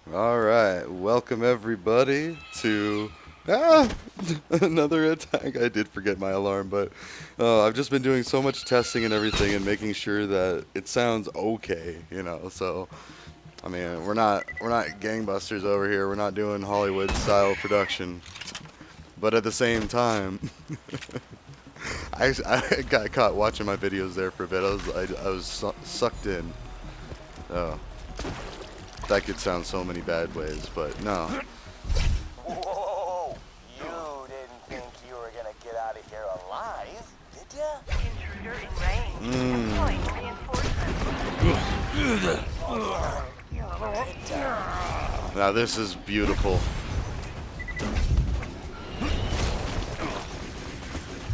Alright, welcome everybody to ah, another attack. I did forget my alarm, but I've just been doing so much testing and everything and making sure that it sounds okay. So, I mean, we're not gangbusters over here. We're not doing Hollywood style production. But at the same time, I got caught watching my videos there for a bit. I was sucked in. Oh, that could sound so many bad ways, but no. Whoa! You didn't think you were gonna get out of here alive, did ya? Intruder in range. Mmm. Deploying reinforcements. Now this is beautiful.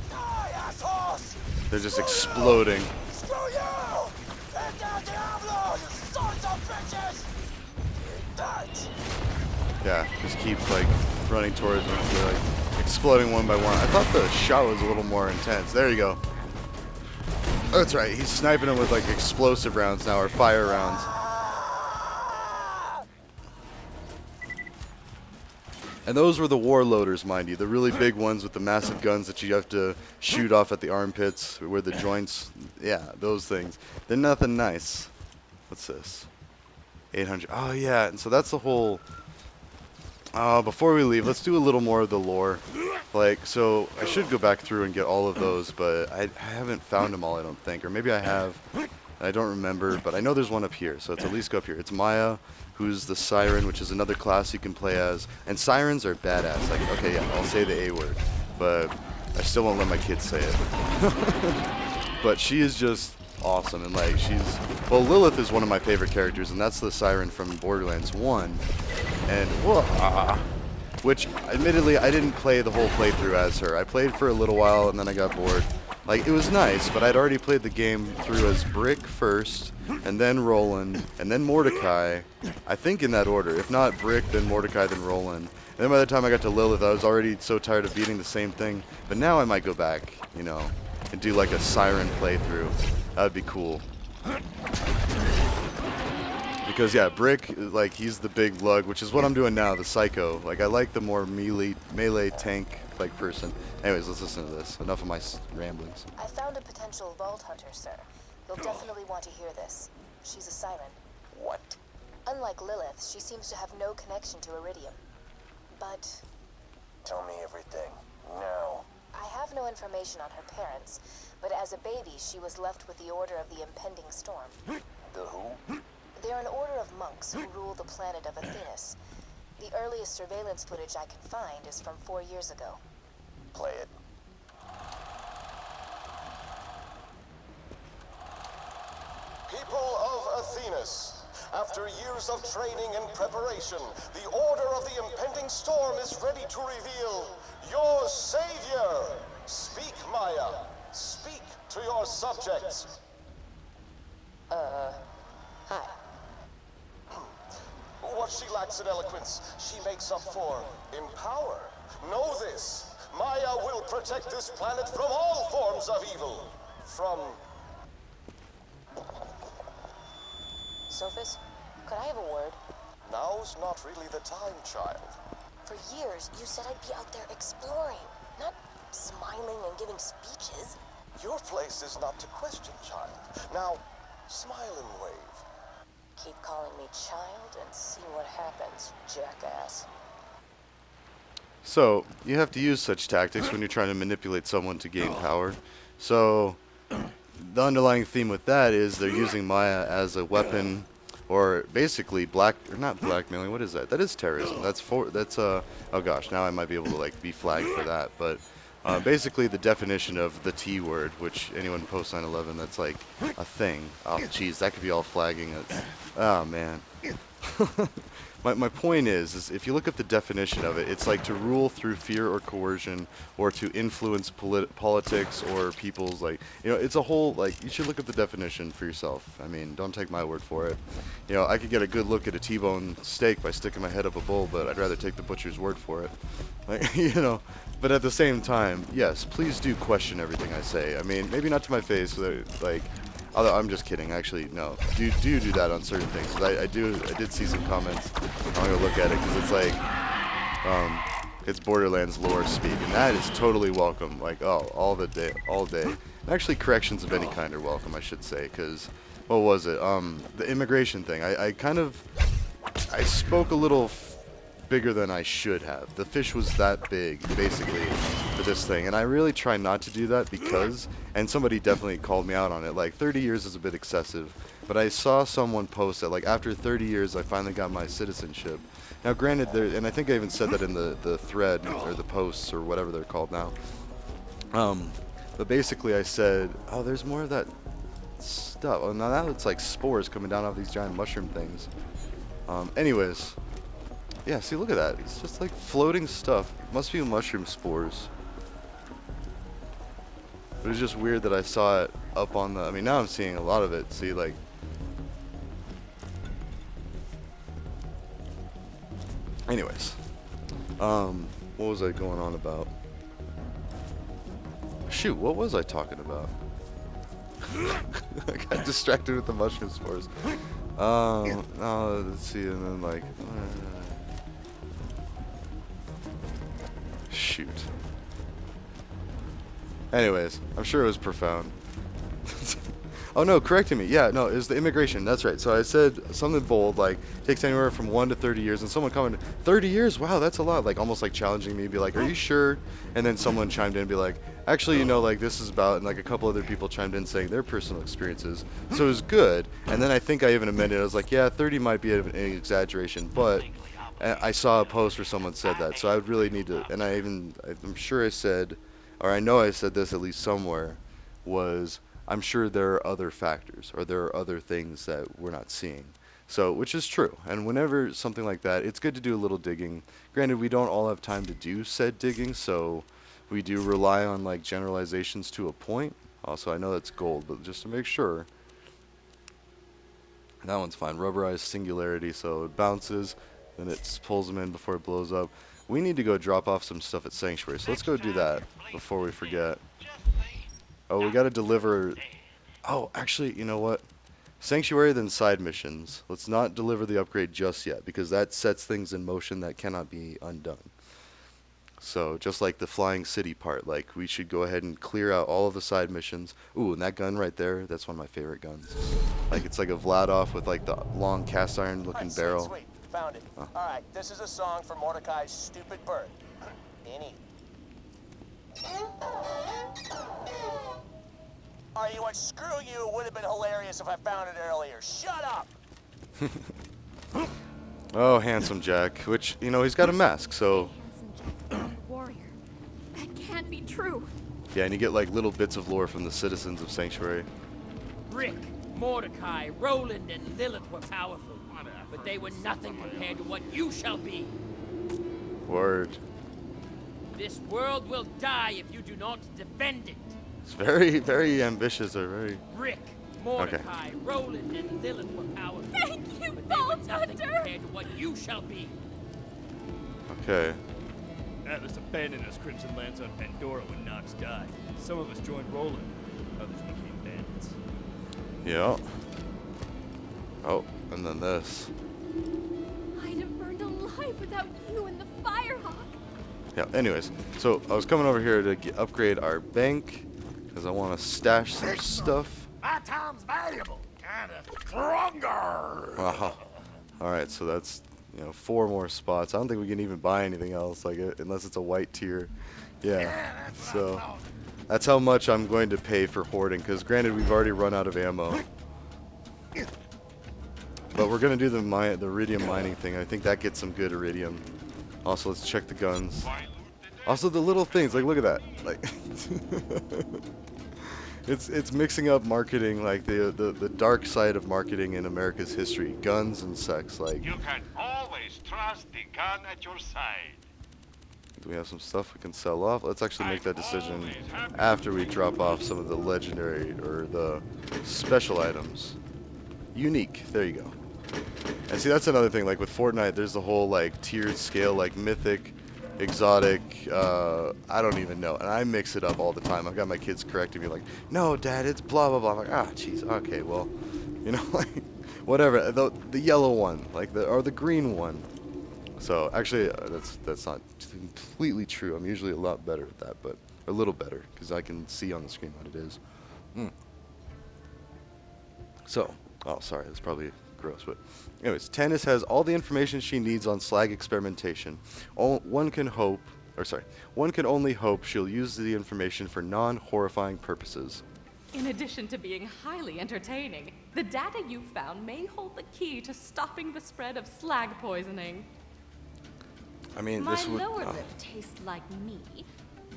Die, assholes! They're just Screw exploding. you! Screw you! Take down Diablo, you sons of bitches! Eat that! Yeah, just keep like running towards them. They're like exploding one by one. I thought the shot was a little more intense. There you go. Oh, that's right. He's sniping them with like explosive rounds now, or fire rounds. Ah! And those were the warloaders, mind you, the really big ones with the massive guns that you have to shoot off at the armpits, where the joints. Yeah, those things. They're nothing nice. What's this? 800. Oh yeah, and so that's the whole. Before we leave, let's do a little more of the lore. Like, so I should go back through and get all of those, but I haven't found them all, I don't think. Or maybe I have. I don't remember, but I know there's one up here, so let's at least go up here. It's Maya, who's the Siren, which is another class you can play as. And Sirens are badass. Like, okay, yeah, I'll say the A word, but I still won't let my kids say it. But she is just awesome, and like, well, Lilith is one of my favorite characters, and that's the Siren from Borderlands 1. And, which, admittedly, I didn't play the whole playthrough as her. I played for a little while, and then I got bored. Like, it was nice, but I'd already played the game through as Brick first, and then Roland, and then Mordecai. I think in that order. If not Brick, then Mordecai, then Roland. And then by the time I got to Lilith, I was already so tired of beating the same thing. But now I might go back, and do like a Siren playthrough. That would be cool. Because yeah, Brick, like, he's the big lug, which is what I'm doing now, the Psycho. Like, I like the more melee tank like person. Anyways, let's listen to this. Enough of my ramblings. I found a potential vault hunter, sir. You'll definitely want to hear this. She's a siren. What? Unlike Lilith, she seems to have no connection to Iridium. But Tell me everything. Now. I have no information on her parents, but as a baby, she was left with the Order of the Impending Storm. The who? They're an order of monks who rule the planet of Athenas. The earliest surveillance footage I can find is from 4 years ago. Play it. People of Athenas, after years of training and preparation, the Order of the Impending Storm is ready to reveal your savior. Speak, Maya. Speak to your subjects. Hi. What she lacks in eloquence, she makes up for in power. Know this. Maya will protect this planet from all forms of evil. From... Sophis, could I have a word? Now's not really the time, child. For years, you said I'd be out there exploring, not smiling and giving speeches. Your place is not to question, child. Now, smile and wave. Keep calling me child and see what happens, jackass. So, you have to use such tactics when you're trying to manipulate someone to gain power. So, the underlying theme with that is they're using Maya as a weapon, or basically not blackmailing. What is that? That is terrorism. Oh gosh, now I might be able to like be flagged for that. But basically the definition of the T word, which anyone post 9/11, that's like a thing. Oh jeez, that could be all flagging. Oh man. My point is if you look at the definition of it, it's like to rule through fear or coercion, or to influence politics or people's, like, it's a whole, like, you should look at the definition for yourself. I mean, don't take my word for it. I could get a good look at a T-bone steak by sticking my head up a bowl, but I'd rather take the butcher's word for it. Like, but at the same time, yes, please do question everything I say. I mean, maybe not to my face, like, Although I'm just kidding. Actually, no. Do that on certain things. 'Cause I did see some comments. I'm gonna look at it because it's like it's Borderlands lore speak, and that is totally welcome. Like all the day, all day. And actually, corrections of any kind are welcome, I should say. Because what was it? The immigration thing. I spoke a little bigger than I should have. The fish was that big, basically, for this thing. And I really try not to do that because, and somebody definitely called me out on it, like 30 years is a bit excessive. But I saw someone post that, like, after 30 years, I finally got my citizenship. Now, granted, and I think I even said that in the thread, or the posts, or whatever they're called now. But basically I said, oh, there's more of that stuff. Oh, now it's like spores coming down off these giant mushroom things. Anyways. Yeah, see, look at that. It's just like floating stuff. Must be mushroom spores. But it's just weird that I saw it up on the... I mean, now I'm seeing a lot of it. See, like... Anyways. What was I going on about? Shoot, what was I talking about? I got distracted with the mushroom spores. Oh, let's see, and then like... Shoot. Anyways, I'm sure it was profound. Oh no, correcting me. Yeah, no, it was the immigration. That's right. So I said something bold, like, takes anywhere from 1 to 30 years, and someone commented, 30 years? Wow, that's a lot. Like, almost like challenging me, be like, are you sure? And then someone chimed in and be like, actually, you know, like, this is about, and like a couple other people chimed in saying their personal experiences. So it was good. And then I think I even amended it. I was like, yeah, 30 might be an exaggeration, but I saw a post where someone said that. So I would really need to, and I'm sure I said, or I know I said this at least somewhere, was I'm sure there are other factors or there are other things that we're not seeing. So, which is true. And whenever something like that, it's good to do a little digging. Granted, we don't all have time to do said digging, so we do rely on like generalizations to a point. Also, I know that's gold, but just to make sure. That one's fine. Rubberized singularity, so it bounces, then it pulls them in before it blows up. We need to go drop off some stuff at Sanctuary, so let's go do that before we forget. Oh, we gotta deliver... Oh, actually, you know what? Sanctuary, then side missions. Let's not deliver the upgrade just yet, because that sets things in motion that cannot be undone. So, just like the flying city part, like, we should go ahead and clear out all of the side missions. Ooh, and that gun right there, that's one of my favorite guns. Like, it's like a Vladoff with, like, the long cast iron looking barrel. Sweet. Found it. Oh. Alright, this is a song for Mordecai's stupid bird. Any. Are you what? Screw you. It would have been hilarious if I found it earlier. Shut up! Oh, handsome Jack. Which, you know, he's got a mask, so... Warrior. That can't be true. Yeah, and you get, like, little bits of lore from the citizens of Sanctuary. Rick, Mordecai, Roland, and Lilith were powerful, but they were nothing compared to what you shall be. Word. This world will die if you do not defend it. It's very, very ambitious, or very... Rick, Mordecai, Roland, and Lilith were powerful, Thank you, but they were Vault nothing Hunter! compared to what you shall be. Okay. Atlas abandoned us, Crimson Lance on Pandora when Nox died. Some of us joined Roland, others became bandits. Yeah. Oh, and then this. I'd have burned alive without you and the Firehawk. Yeah, anyways. So, I was coming over here to upgrade our bank, because I want to stash some stuff. My time's valuable. Kinda stronger. Wow. Alright, so that's, you know, 4 more spots. I don't think we can even buy anything else, like it, unless it's a white tier. Yeah, so that's how much I'm going to pay for hoarding, because granted, we've already run out of ammo. But we're going to do the iridium mining thing. I think that gets some good iridium. Also, let's check the guns. Also, the little things, like, look at that. Like, it's mixing up marketing, like the dark side of marketing in America's history. Guns and sex, like. You can always trust the gun at your side. Do we have some stuff we can sell off? Let's actually make that decision after we drop off some of the legendary or the special items. Unique, there you go. And see, that's another thing, like with Fortnite, there's the whole like tiered scale, like mythic, exotic, I don't even know. And I mix it up all the time. I've got my kids correcting me like, no, Dad, it's blah, blah, blah. I'm like, ah, jeez, okay, well, you know, like, whatever. The yellow one, like, or the green one. So, actually, that's not completely true. I'm usually a lot better at that, but a little better, because I can see on the screen what it is. So, oh, sorry, that's probably gross, but anyways, Tannis has all the information she needs on slag experimentation. One can hope, or sorry, one can only hope she'll use the information for non-horrifying purposes. In addition to being highly entertaining, the data you found may hold the key to stopping the spread of slag poisoning. I mean, My this would... lower lip tastes like me,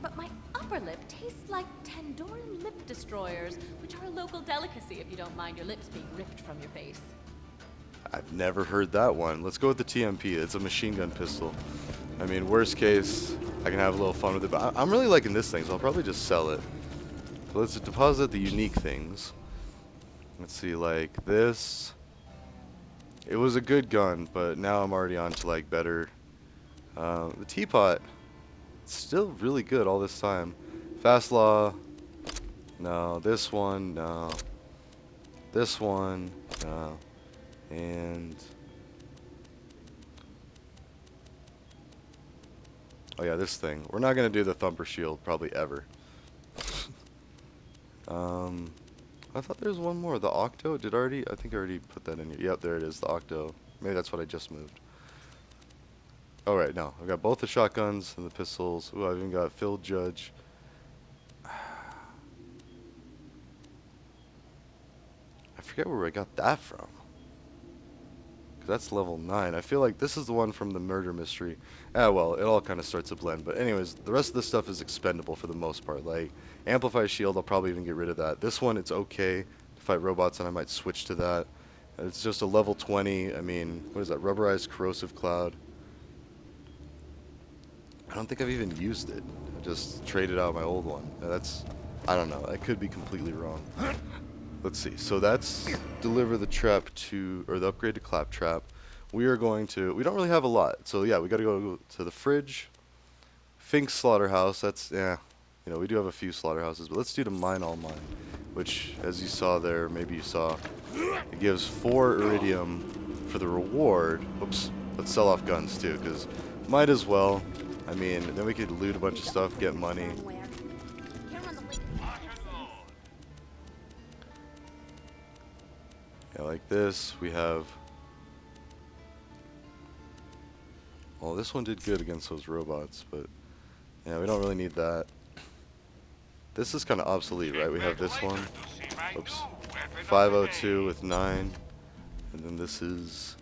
but my upper lip tastes like Tandoran lip destroyers, which are a local delicacy if you don't mind your lips being ripped from your face. I've never heard that one. Let's go with the TMP. It's a machine gun pistol. I mean, worst case, I can have a little fun with it, but I'm really liking this thing, so I'll probably just sell it. So let's deposit the unique things. Let's see, like this. It was a good gun, but now I'm already on to like better. The teapot, it's still really good all this time. Fast law, no. This one, no. This one, no. And oh yeah, this thing. We're not gonna do the thumper shield probably ever. I thought there was one more. The octo. I think I already put that in here. Yep, there it is. The octo. Maybe that's what I just moved. Oh right, no. I've got both the shotguns and the pistols. Ooh, I've even got Phil Judge. I forget where I got that from. That's level 9. I feel like this is the one from the murder mystery. Ah, well, it all kind of starts to blend. But anyways, the rest of this stuff is expendable for the most part. Like, Amplify Shield, I'll probably even get rid of that. This one, it's okay to fight robots, and I might switch to that. It's just a level 20. I mean, what is that? Rubberized Corrosive Cloud. I don't think I've even used it. I just traded out my old one. That's, I don't know. I could be completely wrong. Let's see. So that's deliver the trap to, or the upgrade to claptrap. We are going to, we don't really have a lot. So yeah, we got to go to the fridge. Fink's slaughterhouse. That's, yeah, you know, we do have a few slaughterhouses, but let's do the mine all mine, which, as you saw there, maybe you saw, it gives 4 iridium for the reward. Oops. Let's sell off guns too, because might as well. I mean, then we could loot a bunch of stuff, get money. Yeah, like this, we have... Well, this one did good against those robots, but... Yeah, we don't really need that. This is kind of obsolete, right? We have this one. Oops. 502 with 9. And then this is...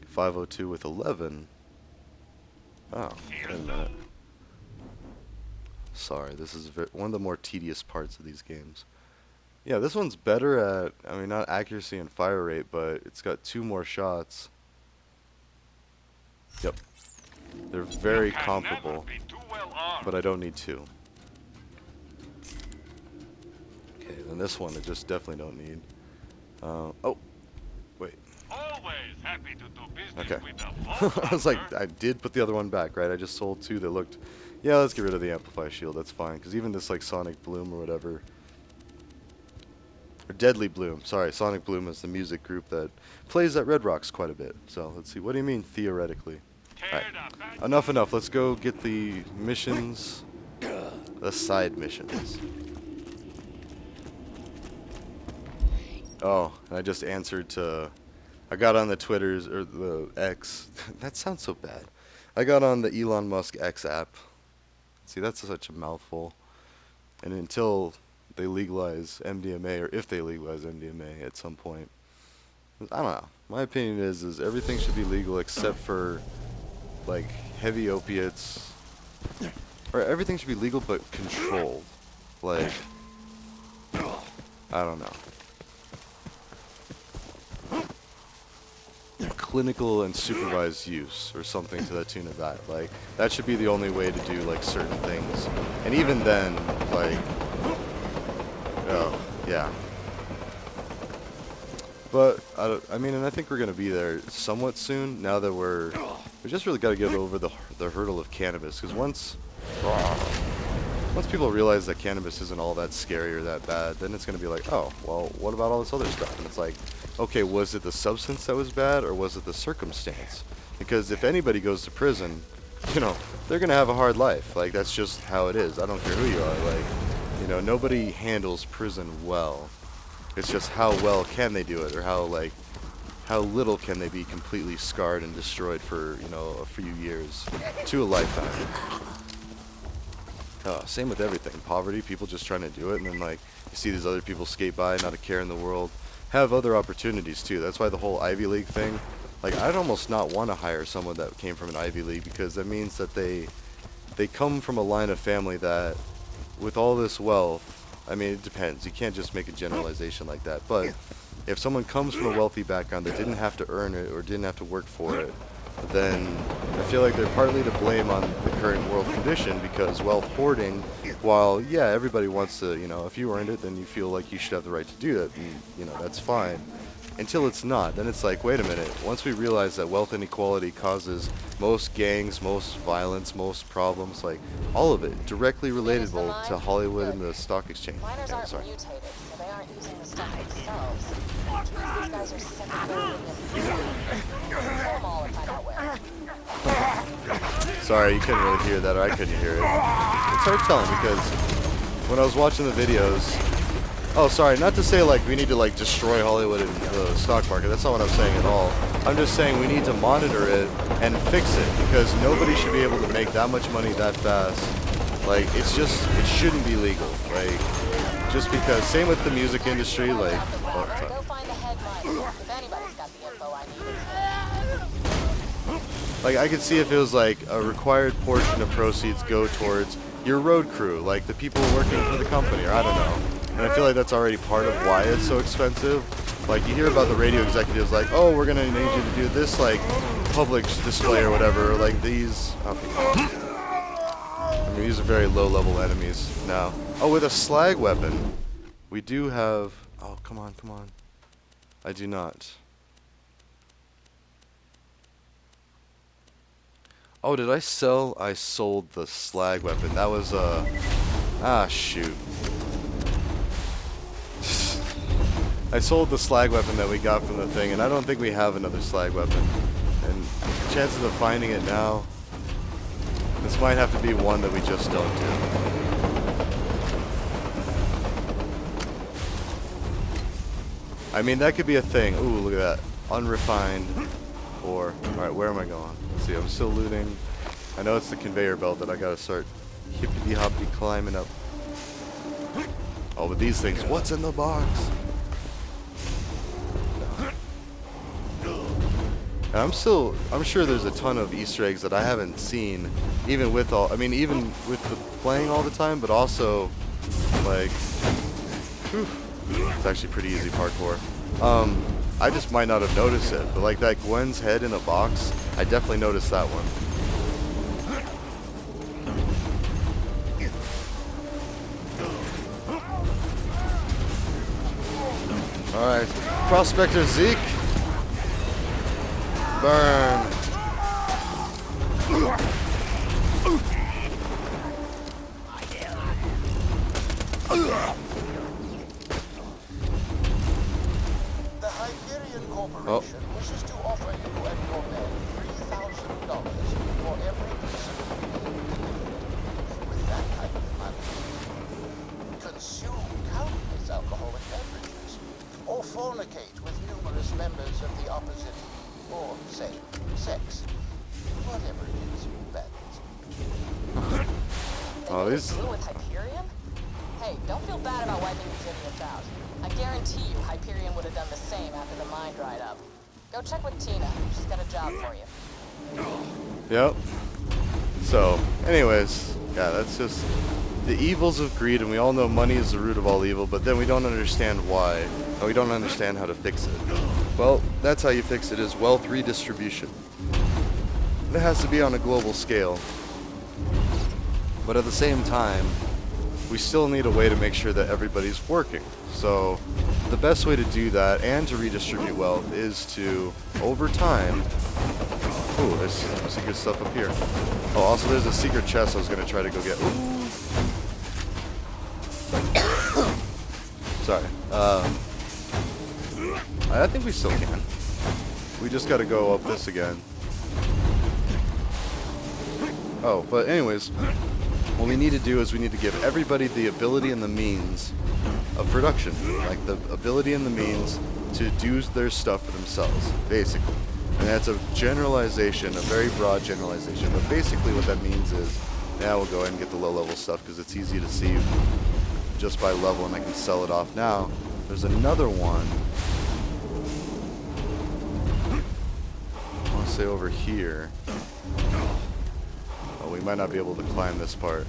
502 with 11. Oh, wait a minute. Sorry, this is one of the more tedious parts of these games. Yeah, this one's better at, I mean, not accuracy and fire rate, but it's got 2 more shots. Yep. They're very comparable, but I don't need 2. Okay, then this one I just definitely don't need. Oh, wait. Always happy to do business Okay. with the I was like, I did put the other one back, right? I just sold 2 that looked... Yeah, let's get rid of the Amplify Shield, that's fine. Because even this, like, Sonic Bloom or whatever... Or Deadly Bloom, sorry. Sonic Bloom is the music group that plays at Red Rocks quite a bit. So, let's see. What do you mean, theoretically? Alright. Enough. Let's go get the missions. The side missions. Oh, and I just answered to... I got on the Twitters, or the X. That sounds so bad. I got on the Elon Musk X app. See, that's such a mouthful. And until they legalize MDMA, or if they legalize MDMA at some point, I don't know. My opinion is everything should be legal except for, like, heavy opiates. Or everything should be legal but controlled. Like, I don't know. Clinical and supervised use, or something to the tune of that. Like, that should be the only way to do, like, certain things. And even then, like, oh, yeah. But, I mean, and I think we're going to be there somewhat soon, now that we just really got to get over the hurdle of cannabis, because once people realize that cannabis isn't all that scary or that bad, then it's going to be like, oh, well, what about all this other stuff? And it's like, okay, was it the substance that was bad, or was it the circumstance? Because if anybody goes to prison, you know, they're going to have a hard life. Like, that's just how it is. I don't care who you are. Like, you know, nobody handles prison well. It's just how well can they do it, or how little can they be completely scarred and destroyed for, you know, a few years to a lifetime. Same with everything. Poverty, people just trying to do it, and then, like, you see these other people skate by, not a care in the world, have other opportunities, too. That's why the whole Ivy League thing, like, I'd almost not want to hire someone that came from an Ivy League, because that means that they come from a line of family that, with all this wealth, I mean, it depends. You can't just make a generalization like that, but if someone comes from a wealthy background that didn't have to earn it or didn't have to work for it, then I feel like they're partly to blame on the current world condition, because wealth hoarding, while, yeah, everybody wants to, you know, if you earned it, then you feel like you should have the right to do it, and, you know, that's fine. Until it's not, then it's like, wait a minute, once we realize that wealth inequality causes most gangs, most violence, most problems, like, all of it directly relatable to Hollywood and the stock exchange. Miners Yeah, aren't sorry. mutated, so they aren't using the stuff themselves. Which means these guys are secondary Kill them all and find out where. Sorry, you couldn't really hear that, or I couldn't hear it. It's hard telling, because when I was watching the videos, oh, sorry, not to say, like, we need to, like, destroy Hollywood and the stock market. That's not what I'm saying at all. I'm just saying we need to monitor it and fix it, because nobody should be able to make that much money that fast. Like, it's just, it shouldn't be legal. Like, just because, same with the music industry, like, Go find the head miner. If anybody's got the info I need, it's him. like, I could see if it was, like, a required portion of proceeds go towards your road crew, like the people working for the company, or I don't know. And I feel like that's already part of why it's so expensive. Like, you hear about the radio executives like, oh, we're going to need you to do this, like, public display or whatever, or, like, these. I mean, these are very low-level enemies now. Oh, with a slag weapon, we do have... Oh, come on, come on. I do not. Oh, did I sell? I sold the slag weapon. That was, ah, shoot. I sold the slag weapon that we got from the thing, and I don't think we have another slag weapon. And chances of finding it now, this might have to be one that we just don't do. I mean, that could be a thing. Ooh, look at that. Unrefined. Or, alright, where am I going? Let's see, I'm still looting. I know it's the conveyor belt that I gotta start hippity-hoppity climbing up. Oh, but these things, what's in the box? And I'm sure there's a ton of Easter eggs that I haven't seen, even with even with the playing all the time, but also, like, whew, it's actually pretty easy parkour. I just might not have noticed it, but like that Gwen's head in a box, I definitely noticed that one. Alright, Prospector Zeke. Burn. The Hyperion Corporation wishes to offer you and your men $3,000 for every person with that kind of money. Consume countless alcoholic beverages, or fornicate with numerous members of the opposite, or say, sex. Whatever it is, bandits. Oh, these. Deal with Hyperion? Hey, don't feel bad about wiping these idiots out. I guarantee you Hyperion would have done the same after the mine dried up. Go check with Tina. She's got a job for you. Yep. So, anyways, yeah, that's just the evils of greed, and we all know money is the root of all evil, but then we don't understand why, and we don't understand how to fix it. Well, that's how you fix it, is wealth redistribution. It has to be on a global scale. But at the same time, we still need a way to make sure that everybody's working. So the best way to do that and to redistribute wealth is to, over time, Ooh, there's some secret stuff up here. Oh, also there's a secret chest I was gonna try to go get. Ooh. Sorry. I think we still can. We just gotta go up this again. Oh, but anyways, what we need to do is we need to give everybody the ability and the means of production. Like the ability and the means to do their stuff for themselves, basically. And that's a generalization, a very broad generalization. But basically what that means is, now we'll go ahead and get the low-level stuff because it's easy to see just by level and I can sell it off now. There's another one. I want to say over here. Oh, we might not be able to climb this part.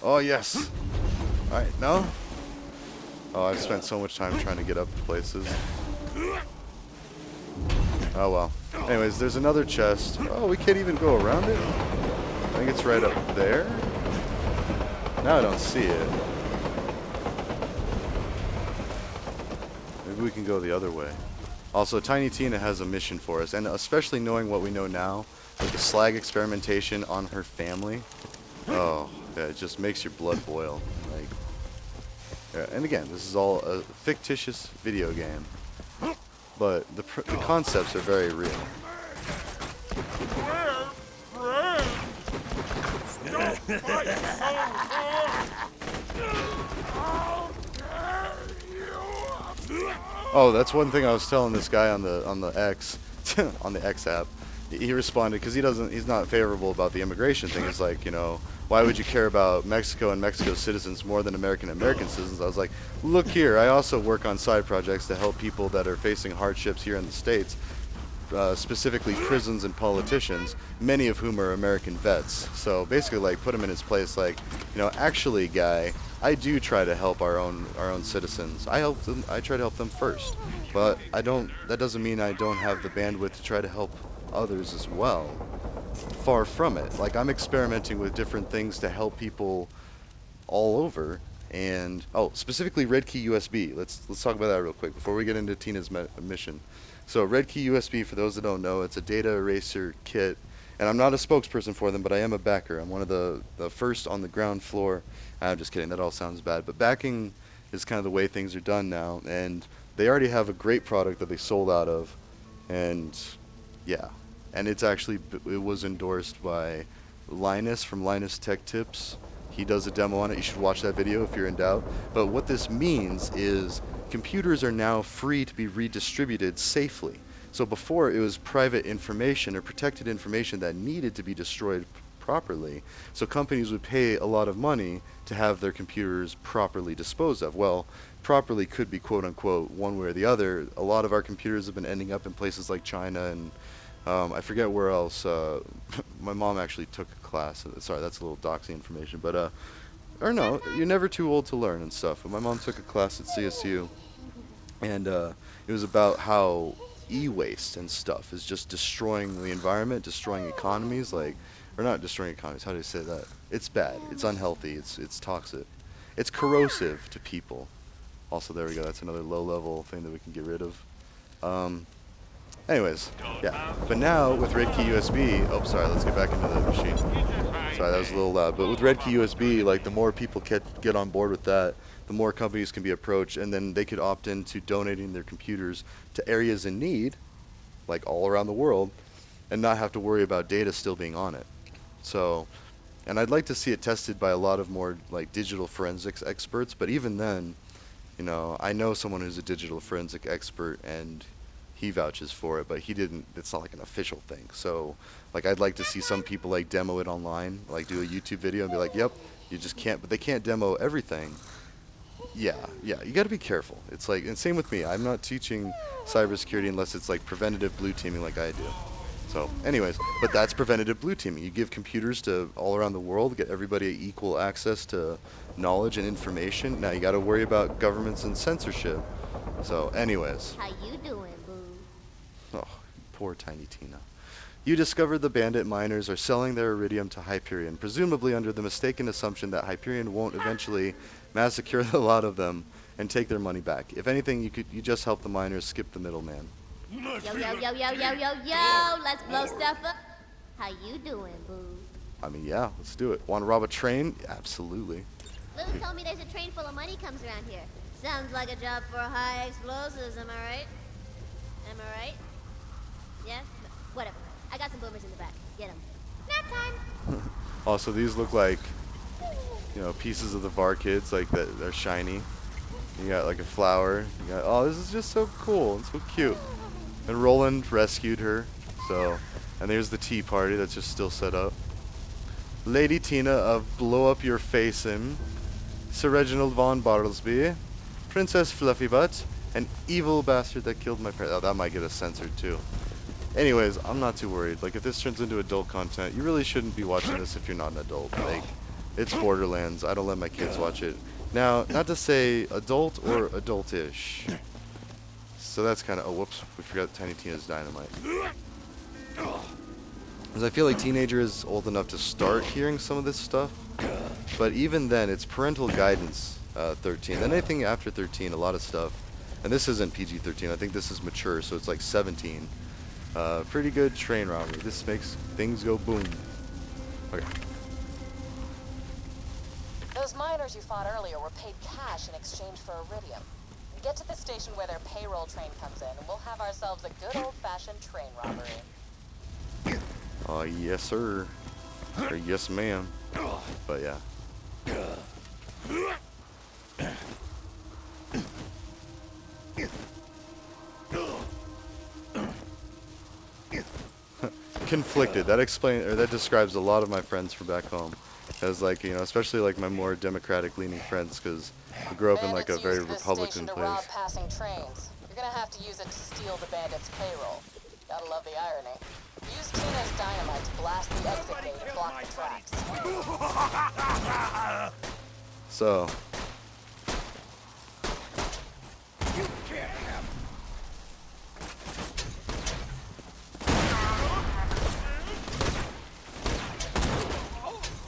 Oh, yes. Alright, no? Oh, I've spent so much time trying to get up places. Oh, well. Anyways, there's another chest. Oh, we can't even go around it? I think it's right up there. Now I don't see it. Maybe we can go the other way. Also, Tiny Tina has a mission for us, and especially knowing what we know now, with the slag experimentation on her family. Oh, yeah, it just makes your blood boil. Like, yeah, and again, this is all a fictitious video game, but the concepts are very real. Oh, that's one thing I was telling this guy on the X on the X app. He responded because he's not favorable about the immigration thing. He's like, you know, why would you care about Mexico and Mexico's citizens more than American citizens? I was like, look here, I also work on side projects to help people that are facing hardships here in the States, specifically prisons and politicians, many of whom are American vets. So basically, like, put him in his place, like, you know, actually, guy, I do try to help our own citizens. I try to help them first, but that doesn't mean I don't have the bandwidth to try to help others as well. Far from it. Like, I'm experimenting with different things to help people all over. And specifically Red Key USB. Let's talk about that real quick before we get into Tina's mission. So Red Key USB, for those that don't know, it's a data eraser kit. And I'm not a spokesperson for them, but I am a backer. I'm one of the first on the ground floor. I'm just kidding. That all sounds bad. But backing is kind of the way things are done now. And they already have a great product that they sold out of. And yeah. And it was endorsed by Linus from Linus Tech Tips. He does a demo on it. You should watch that video if you're in doubt. But what this means is computers are now free to be redistributed safely. So before, it was private information or protected information that needed to be destroyed properly. So companies would pay a lot of money to have their computers properly disposed of. Well, properly could be quote unquote one way or the other. A lot of our computers have been ending up in places like China and I forget where else. My mom actually took a class. Sorry, that's a little doxy information, but or no, you're never too old to learn and stuff. But my mom took a class at CSU, and it was about how e-waste and stuff is just destroying the environment, destroying economies, or not destroying economies. How do you say that? It's bad. It's unhealthy. It's toxic. It's corrosive to people. Also, there we go. That's another low-level thing that we can get rid of. Anyways, yeah. But now with Red Key USB, oh, sorry, let's get back into the machine. Sorry, that was a little loud. But with Red Key USB, like, the more people get on board with that, the more companies can be approached, and then they could opt into donating their computers to areas in need, like all around the world, and not have to worry about data still being on it. So, and I'd like to see it tested by a lot of more, like, digital forensics experts, but even then, you know, I know someone who's a digital forensic expert, and he vouches for it, but it's not like an official thing. So, like, I'd like to see some people, like, demo it online, like, do a YouTube video and be like, yep, you just can't, but they can't demo everything. Yeah, you gotta be careful. It's like, and same with me, I'm not teaching cybersecurity unless it's, like, preventative blue teaming like I do. So, anyways, but that's preventative blue teaming. You give computers to all around the world, get everybody equal access to knowledge and information. Now you gotta worry about governments and censorship. So, anyways. How you doing, boo? Oh, poor Tiny Tina. You discover the bandit miners are selling their iridium to Hyperion, presumably under the mistaken assumption that Hyperion won't eventually massacre a lot of them and take their money back. If anything, you just help the miners skip the middleman. Yo, yo, yo, yo, yo, yo, yo. Let's blow stuff up. How you doing, boo? I mean, yeah, let's do it. Want to rob a train? Absolutely. Lou told me there's a train full of money comes around here. Sounds like a job for high explosives, am I right? Am I right? Yeah? Whatever. I got some boomers in the back. Get them. Nap time! Also, these look like, you know, pieces of the VAR kids, like that. They're shiny. You got like a flower. You got, oh, this is just so cool and so cute. And Roland rescued her. So, and there's the tea party that's just still set up. Lady Tina of Blow Up Your Face Him, Sir Reginald von Bartlesby, Princess Fluffybutt, an evil bastard that killed my parents. Oh, that might get us censored too. Anyways, I'm not too worried. Like, if this turns into adult content, you really shouldn't be watching this if you're not an adult. Like, it's Borderlands. I don't let my kids watch it. Now, not to say adult or adultish. So that's kind of... Oh, whoops. We forgot Tiny Tina's Dynamite. Because I feel like teenager is old enough to start hearing some of this stuff. But even then, it's parental guidance, 13. Then anything after 13, a lot of stuff. And this isn't PG-13. I think this is mature, so it's like 17. Pretty good train robbery. This makes things go boom. Okay. Those miners you fought earlier were paid cash in exchange for iridium. Get to the station where their payroll train comes in, and we'll have ourselves a good old-fashioned train robbery. Yes, sir. Or yes, ma'am. But yeah. Conflicted. That describes a lot of my friends from back home. As like, you know, especially like my more democratic-leaning friends, because we grew up in like a very Republican to place. rob passing trains. You're gonna have to use it to steal the bandits' payroll. Gotta love the irony. Use Tina's dynamite to blast the exit gate and block the tracks. So.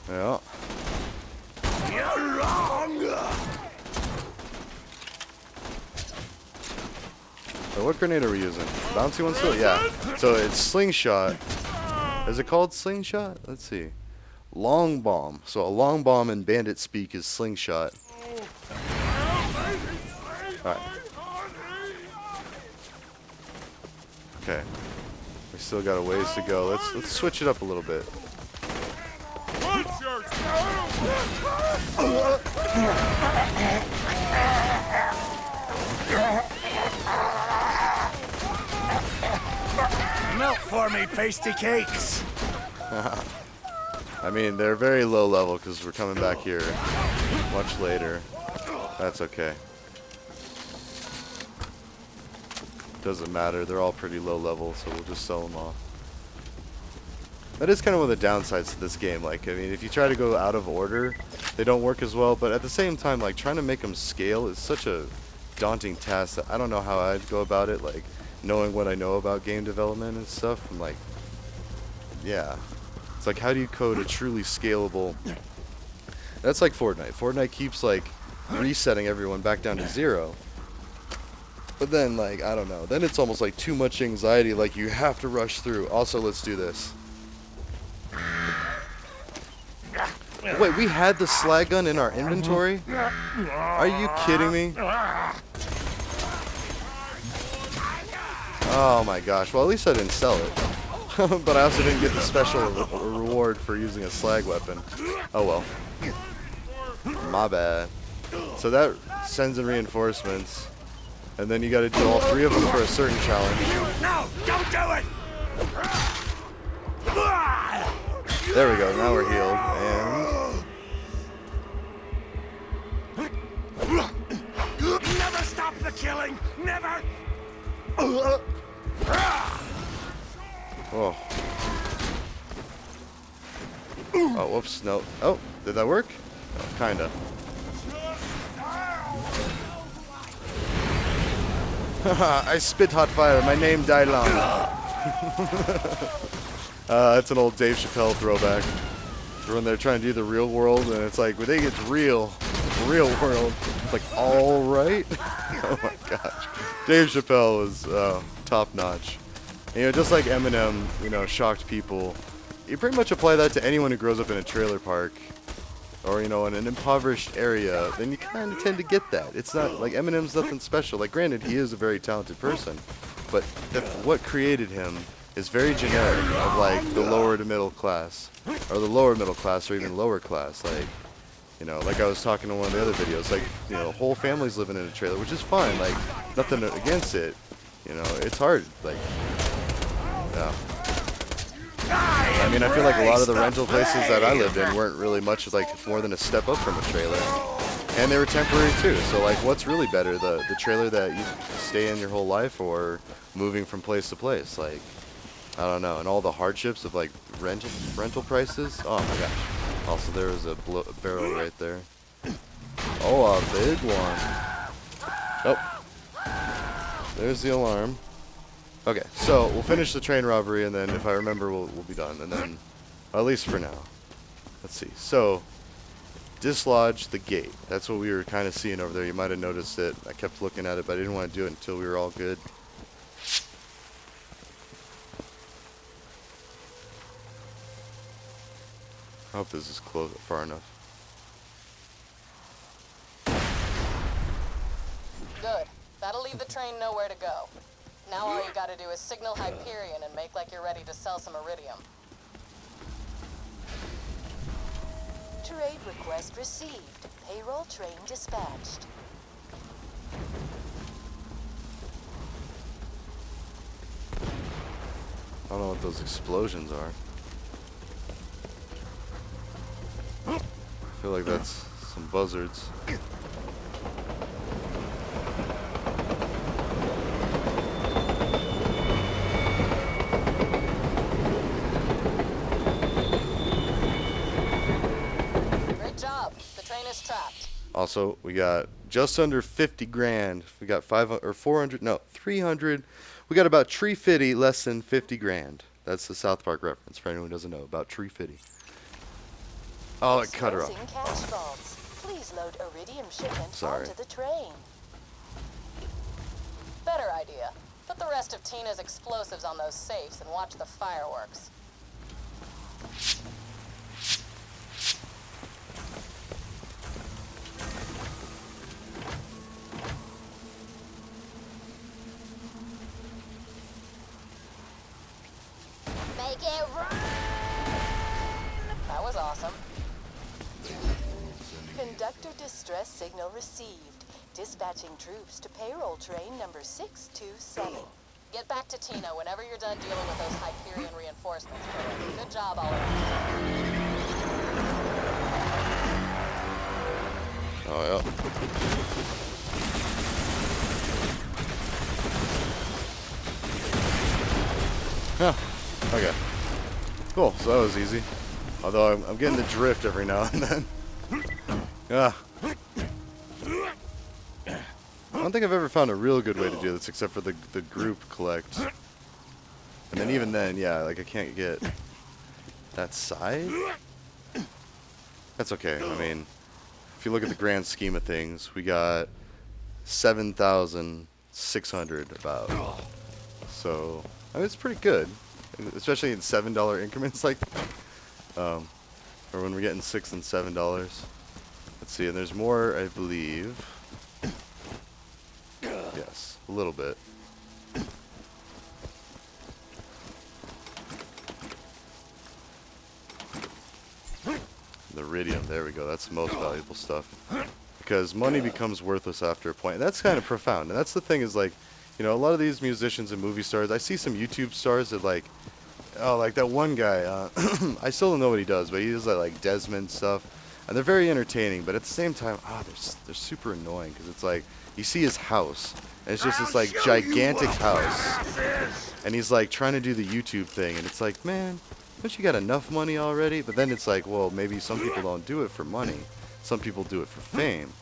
Yeah. You're wrong. So what grenade are we using? Bouncy one still? Yeah. So it's slingshot. Is it called slingshot? Let's see. Long bomb. So a long bomb in bandit speak is slingshot. Alright. Okay. We still got a ways to go. Let's switch it up a little bit. Melt for me, pasty cakes. I mean, they're very low level because we're coming back here much later. That's okay. Doesn't matter. They're all pretty low level, so we'll just sell them off. That is kind of one of the downsides to this game. Like, I mean, if you try to go out of order, they don't work as well. But at the same time, like, trying to make them scale is such a daunting task that I don't know how I'd go about it. Like, knowing what I know about game development and stuff, I'm like, yeah. It's like, how do you code a truly scalable... That's like Fortnite. Fortnite keeps, like, resetting everyone back down to 0. But then, like, I don't know. Then it's almost like too much anxiety. Like, you have to rush through. Also, let's do this. Wait, we had the slag gun in our inventory? Are you kidding me? Oh my gosh. Well, at least I didn't sell it. But I also didn't get the special reward for using a slag weapon. Oh well. My bad. So that sends in reinforcements. And then you gotta do all 3 of them for a certain challenge. No, don't do it! There we go, now we're healed. And... Never stop the killing! Never! Oh. Oh, whoops, no. Oh, did that work? Oh, kinda. I spit hot fire, my name Dylon. That's an old Dave Chappelle throwback. When they're trying to do the real world, and it's like, when they get real world, it's like, alright? Oh my gosh. Dave Chappelle was top notch. And, you know, just like Eminem, you know, shocked people. You pretty much apply that to anyone who grows up in a trailer park, or you know, in an impoverished area. Then you kind of tend to get that. It's not like Eminem's nothing special. Like, granted, he is a very talented person, but what created him is very generic of like the lower to middle class, or the lower middle class, or even lower class. Like, you know, like I was talking in one of the other videos, like, you know, whole families living in a trailer, which is fine. Like, nothing against it. You know, it's hard. Like, yeah. I mean, I feel like a lot of the rental places that I lived in weren't really much like more than a step up from a trailer. And they were temporary too. So like, what's really better, the trailer that you stay in your whole life, or moving from place to place? Like, I don't know. And all the hardships of like rental prices. Oh my gosh. Also, there was a barrel right there. Oh, a big one. Oh, there's the alarm. Okay, so we'll finish the train robbery, and then if I remember, we'll be done. And then, at least for now. Let's see. So, dislodge the gate. That's what we were kind of seeing over there. You might have noticed it. I kept looking at it, but I didn't want to do it until we were all good. I hope this is close, far enough. Good. That'll leave the train nowhere to go. Now all you gotta do is signal Hyperion and make like you're ready to sell some iridium. Trade request received. Payroll train dispatched. I don't know what those explosions are. I feel like that's some buzzards. Great job. The train is trapped. Also, we got just under 50 grand. We got 500 or 400, no, 300. We got about tree fitty, less than 50 grand. That's the South Park reference for anyone who doesn't know about tree fitty. Oh, it cut her off. Exposing cash vaults. Please load iridium shipment Sorry. onto the train. Better idea. Put the rest of Tina's explosives on those safes and watch the fireworks. Make it run! That was awesome. Conductor distress signal received. Dispatching troops to payroll train number 627. Get back to Tina whenever you're done dealing with those Hyperion reinforcements. Killer. Good job all around. Oh, yeah. Huh. Okay. Cool. So that was easy. Although I'm getting the drift every now and then. Yeah. I don't think I've ever found a real good way to do this except for the group collect. And then even then, yeah, like I can't get that side. That's okay. I mean, if you look at the grand scheme of things, we got 7,600 about. So, I mean, it's pretty good, especially in $7 increments like, or when we're getting $6 and $7. Let's see, and there's more, I believe. Yes, a little bit. The iridium, there we go. That's the most valuable stuff. Because money becomes worthless after a point. And that's kind of profound. And that's the thing is like, you know, a lot of these musicians and movie stars, I see some YouTube stars that like, oh, like that one guy, I still don't know what he does, but he does that like Desmond stuff. And they're very entertaining, but at the same time, they're super annoying because it's like, you see his house, and it's just this like gigantic house. And he's like trying to do the YouTube thing, and it's like, man, don't you got enough money already? But then it's like, well, maybe some people don't do it for money. Some people do it for fame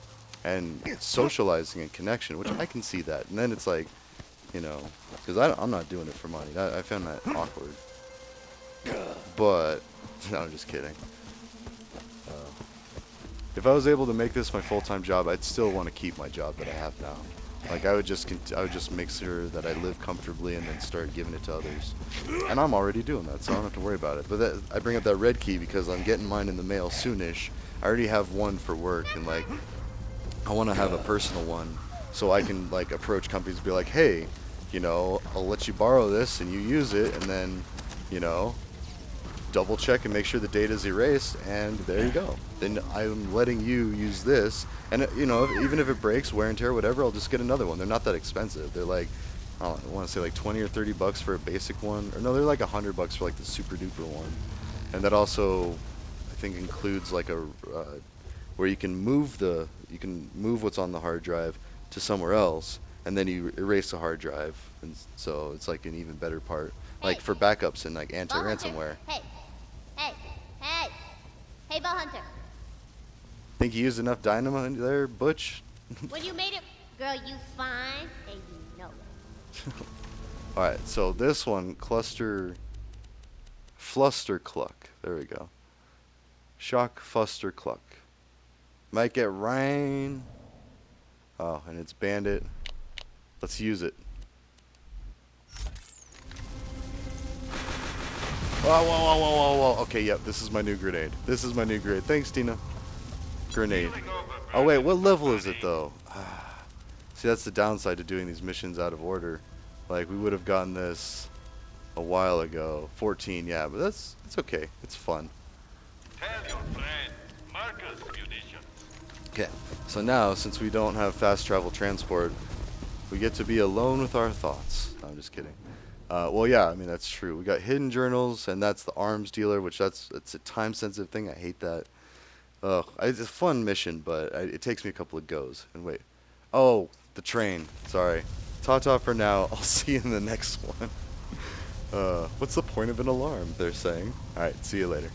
and socializing and connection, which I can see that. And then it's like, you know, because I'm not doing it for money. I found that awkward. But, no, I'm just kidding. If I was able to make this my full-time job, I'd still want to keep my job that I have now. Like I would just make sure that I live comfortably and then start giving it to others. And I'm already doing that, so I don't have to worry about it. But I bring up that red key because I'm getting mine in the mail soonish. I already have one for work, and like I want to have a personal one so I can like approach companies and be like, hey, I'll let you borrow this and you use it, and then, you know, double check and make sure the data is erased, and there you go. Then I'm letting you use this, and even if it breaks, wear and tear, whatever, I'll just get another one. They're not that expensive. They're like, I want to say like 20 or 30 bucks for a basic one, or no, they're like 100 bucks for like the super duper one, and that also, I think, includes like a where you can move what's on the hard drive to somewhere else, and then you erase the hard drive, and so it's like an even better part, like for backups and like Ball Hunter. anti-ransomware. Hey, hey, hey, hey, Ball Hunter. Think you used enough dynamite there, Butch? When you made it, girl, you fine, and you know it. Alright, so this one, Fluster Cluck. There we go. Shock Fuster Cluck. Might get rain. Oh, and it's Bandit. Let's use it. Whoa, whoa, whoa, whoa, whoa, whoa. Okay, yep, this is my new grenade. This is my new grenade. Thanks, Tina. Grenade. Oh, wait, what level is it, though? See, that's the downside to doing these missions out of order. Like, we would have gotten this a while ago. 14, yeah, but it's okay. It's fun. Tell your friend, Marcus munitions. Okay, so now, since we don't have fast travel transport, we get to be alone with our thoughts. No, I'm just kidding. Well, yeah, I mean, that's true. We got hidden journals, and that's the arms dealer, which it's a time-sensitive thing. I hate that. Ugh, it's a fun mission, but it takes me a couple of goes. And wait. Oh, the train. Sorry. Ta-ta for now. I'll see you in the next one. What's the point of an alarm, they're saying. Alright, see you later.